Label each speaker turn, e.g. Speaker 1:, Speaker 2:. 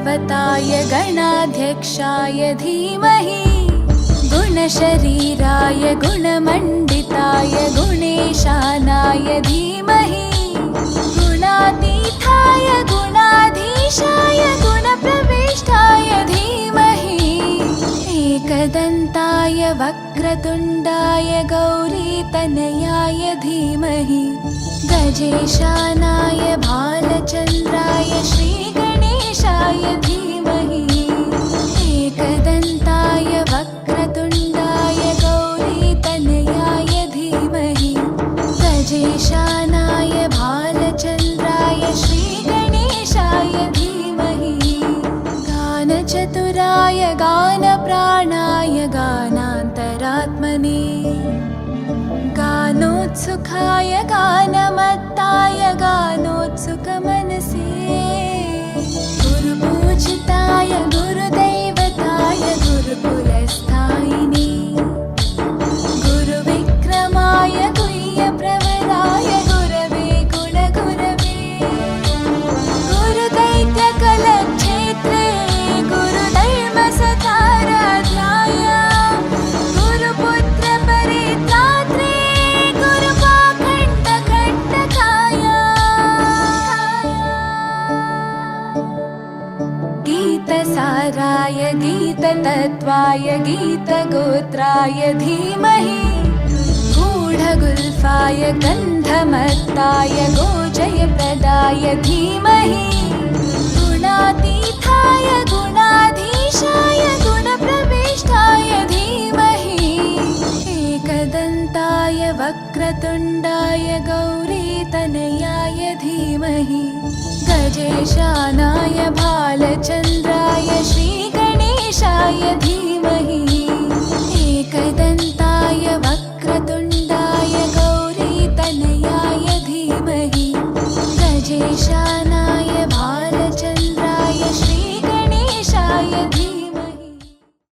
Speaker 1: गुरुदेवताय गणाध्यक्षाय धीमहि गुणशरीराय गुणमण्डिताय गुणेशानाय धीमहि गुणातीताय गुणाधीशाय गुणप्रविष्टाय धीमहि एकदन्ताय वक्रतुण्डाय गौरीतनयाय धीमहि गजेशानाय भालचन्द्राय श्रीगणेशाय धीमहि एकदन्ताय वक्रतुण्डाय गौरीतनयाय धीमहि गजेशानाय भालचन्द्राय श्रीगणेशाय धीमहि गानचतुराय गानप्राणाय गानान्तरात्मने गानोत्सुकाय गानमत्ताय गानोत्सुकमनसे गुरुपूजिताय गुरुदैवताय गुरुकुलस्थायिने गुरुविक्रमाय गुह्यप्रवराय गुरवे गुणगुरवे गुरुदैत्यकलक्षेत्रे गुरुधर्मसताराध्याय गुरुपुत्रपरित्रात्रे गुरुपाखण्डखण्डकाय गीतसाराय गीततत्त्वाय गीतगोत्राय धीमहि गूढगुल्फाय गन्धमत्ताय गोजयप्रदाय धीमहि गुणातीताय गुणाधीशाय गुणप्रविष्टाय धीमहि एकदन्ताय वक्रतुण्डाय गौरीतनयाय धीमहि गजेशानाय भालचन्द्राय श्रीगणेशाय धीमहि एकदन्ताय